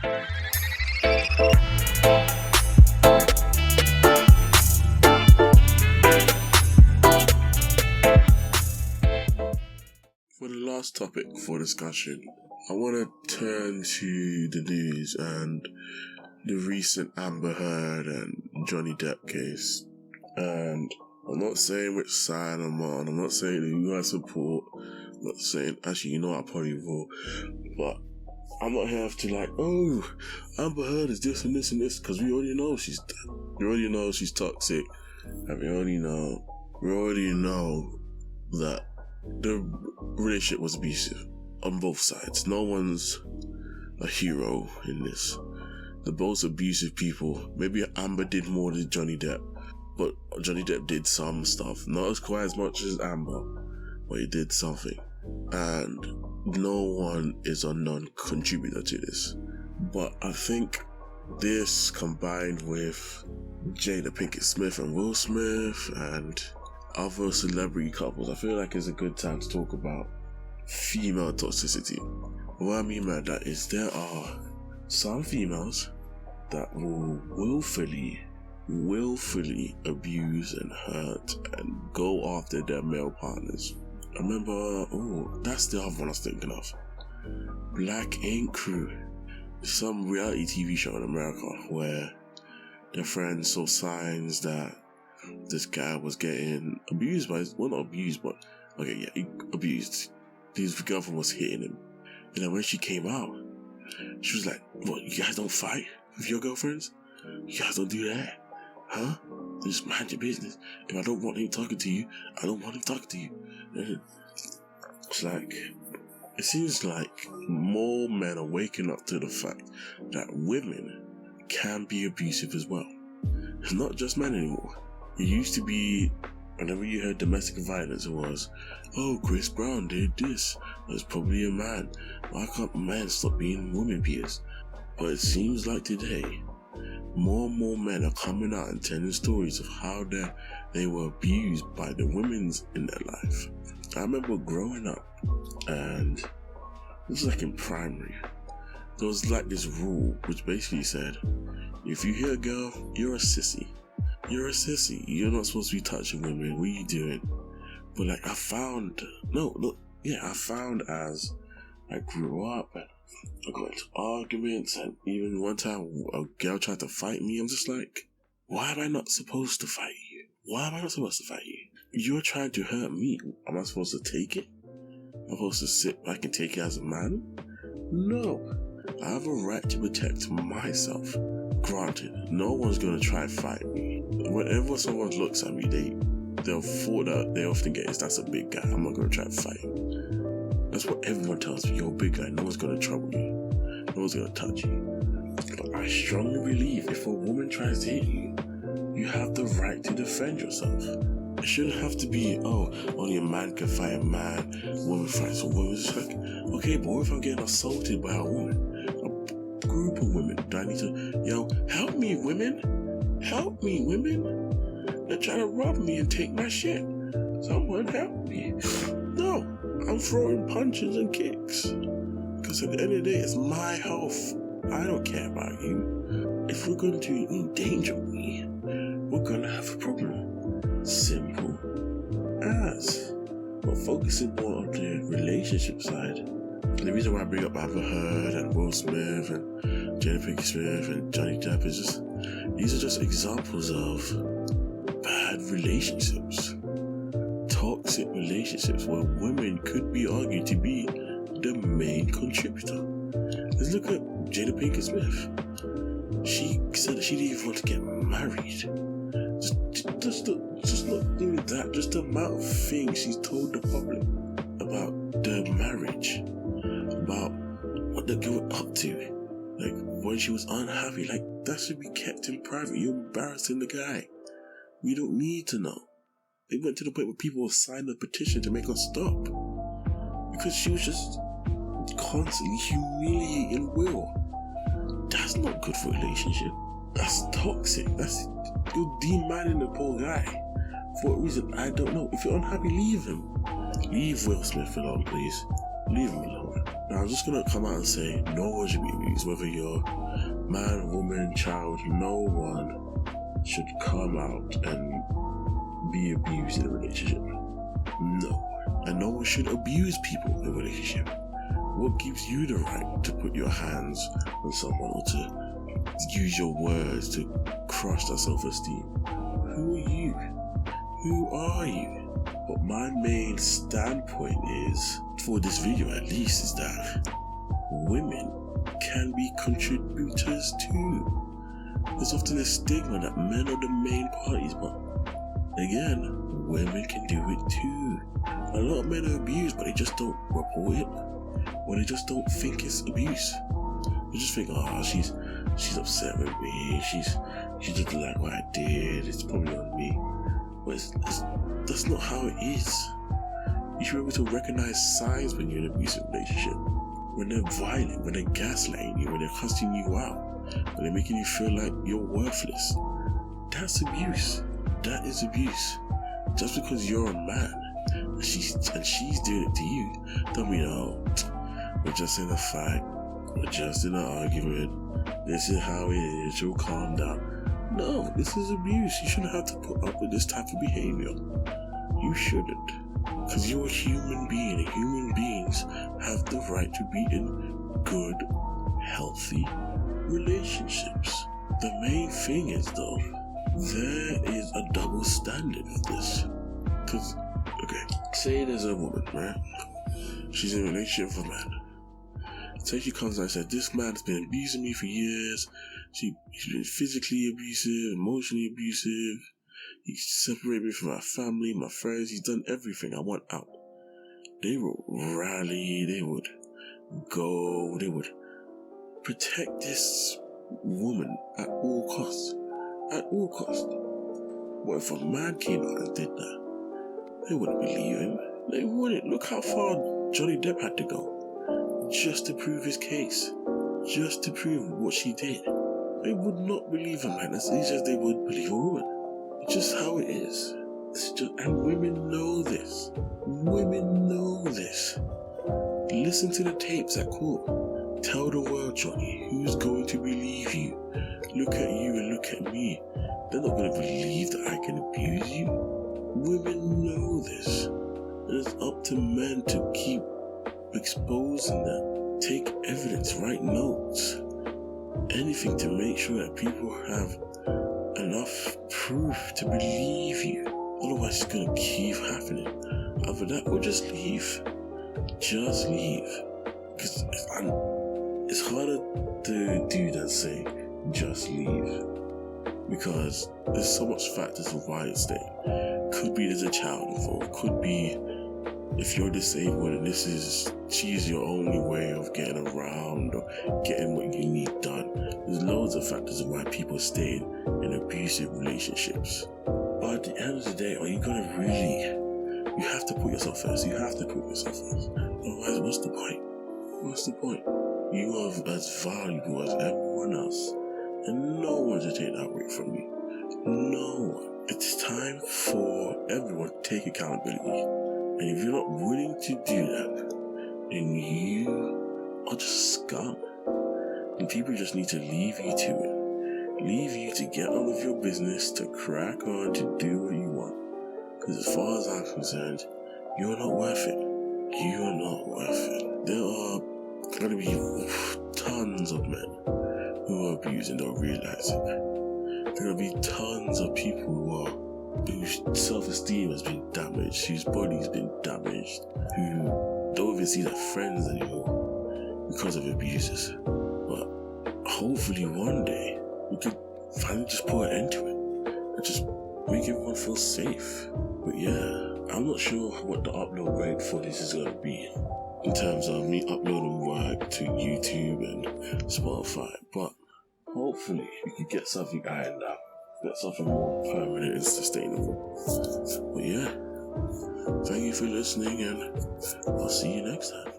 For the last topic for discussion, I want to turn to the news and the recent Amber Heard and Johnny Depp case. And I'm not saying which side I'm on, I'm not saying who I support, I'm not saying, actually, you know I probably will, but I'm not here to like, oh, Amber Heard is this and this and this, because we already know she's toxic, and we already know that the relationship was abusive on both sides. No one's a hero in this. They're both abusive people. Maybe Amber did more than Johnny Depp, but Johnny Depp did some stuff. Not quite as much as Amber, but he did something. And no one is a non-contributor to this. But I think this, combined with Jada Pinkett Smith and Will Smith and other celebrity couples, I feel like it's a good time to talk about female toxicity. What I mean by that is there are some females that will willfully abuse and hurt and go after their male partners. I remember, that's the other one I was thinking of. Black Ink Crew, some reality TV show in America where their friends saw signs that this guy was getting abused by, well, not abused, but abused. His girlfriend was hitting him. And then when she came out, she was like, what, you guys don't fight with your girlfriends? You guys don't do that? Huh? Just mind your business. If I don't want him talking to you, I don't want him talking to you. And it's like, it seems like more men are waking up to the fact that women can be abusive as well. It's not just men anymore. It used to be, whenever you heard domestic violence, it was, oh, Chris Brown did this. That's probably a man. Why can't men stop being women beaters? But it seems like today, more and more men are coming out and telling stories of how they were abused by the women in their life. I remember growing up, and it was like in primary, there was like this rule which basically said, if you hear a girl, you're a sissy. You're a sissy. You're not supposed to be touching women. What are you doing? But like I found as I grew up and I got into arguments, and even one time a girl tried to fight me, I'm just like, why am I not supposed to fight you? Why am I not supposed to fight you? You're trying to hurt me. Am I supposed to take it? Am I supposed to sit back and take it as a man? No. I have a right to protect myself. Granted, no one's going to try and fight me. Whenever someone looks at me, they thought that they often get is, that's a big guy, I'm not going to try and fight him. That's what everyone tells me, you're a big guy, no one's going to trouble you. No one's going to touch you. But I strongly believe if a woman tries to hit you, you have the right to defend yourself. It shouldn't have to be, only a man can fight a man, a woman fights a woman. It's like, okay, but what if I'm getting assaulted by a woman? A group of women. Do I need to, help me, women? Help me, women? They're trying to rob me and take my shit. Someone help me. No, I'm throwing punches and kicks. Because at the end of the day, it's my health. I don't care about you. If we're going to endanger me, we're going to have a problem. Simple as. But focusing more on the relationship side. And the reason why I bring up Amber Heard and Will Smith and Jada Pinkett Smith and Johnny Depp is just, these are just examples of bad relationships. Toxic relationships where women could be argued to be the main contributor. Let's look at Jada Pinkett Smith. She said that she didn't even want to get married. Just not doing that, just the amount of things she's told the public about their marriage, about what they're going up to, like when she was unhappy, like that should be kept in private. You're embarrassing the guy. We don't need to know. It went to the point where people signed a petition to make her stop because she was just constantly humiliating Will. That's not good for a relationship. That's toxic. You're de-manning the poor guy for a reason I don't know. If you're unhappy, leave him. Leave Will Smith alone, please. Leave him alone. Now, I'm just gonna come out and say no one should be abused, whether you're man, woman, child. No one should come out and be abused in a relationship. No. And no one should abuse people in a relationship. What gives you the right to put your hands on someone or to use your words to crush their self-esteem? Who are you? Who are you? But my main standpoint is, for this video at least, is that women can be contributors too. There's often a stigma that men are the main parties, but again, women can do it too. A lot of men are abused, but they just don't report it, or they just don't think it's abuse. They just think, oh, she's upset with me, she doesn't like what I did, it's probably on me. But that's not how it is. You should be able to recognize signs when you're in an abusive relationship. When they're violent, when they're gaslighting you, when they're cussing you out, when they're making you feel like you're worthless. That's abuse. That is abuse. Just because you're a man and she's doing it to you, don't mean, oh, we're just in a fight, we're just in an argument, this is how it is, she'll calm down. No, this is abuse. You shouldn't have to put up with this type of behavior. You shouldn't. Because you're a human being, and human beings have the right to be in good, healthy relationships. The main thing is, though, there is a double standard with this. Because, okay, say there's a woman, right? She's in a relationship with a man. Say she comes out and says, this man has been abusing me for years. He's been physically abusive, emotionally abusive. He separated me from my family, my friends. He's done everything. I want out. They would rally. They would go. They would protect this woman at all costs. At all costs. What if a man came out and did that? They wouldn't believe him. They wouldn't. Look how far Johnny Depp had to go just to prove his case. Just to prove what she did. They would not believe a man as easy as they would believe a woman. It's just how it is. And women know this. Women know this. Listen to the tapes at court. Tell the world, Johnny, who's going to believe you? Look at you and look at me. They're not going to believe that I can abuse you. Women know this. And it's up to men to keep exposing that. Take evidence, write notes. Anything to make sure that people have enough proof to believe you. Otherwise, it's gonna keep happening. Either that or just leave. Just leave. Because it's harder to do than say, just leave. Because there's so much factors of why it's there. Could be there's a child involved. Could be if you're disabled and she's your only way of getting around or getting what you need done. There's loads of factors of why people stay in abusive relationships. But at the end of the day, are you gonna really? You have to put yourself first. You have to put yourself first. Otherwise, what's the point? What's the point? You are as valuable as everyone else, and no one should take that away from you. No one. It's time for everyone to take accountability. And if you're not willing to do that, then you are just scum. And people just need to leave you to it. Leave you to get on with your business, to crack on, to do what you want. Because as far as I'm concerned, you're not worth it. You're not worth it. There are going to be tons of men who are abused and don't realize it. There are going to be tons of people whose self-esteem has been damaged, whose body's been damaged, who don't even see their friends anymore because of abuses. But hopefully one day we could finally just put an end to it and just make everyone feel safe. But yeah, I'm not sure what the upload rate for this is going to be in terms of me uploading work to YouTube and Spotify, but hopefully we could get something ironed out. Get something more permanent and sustainable. But yeah, thank you for listening, and I'll see you next time.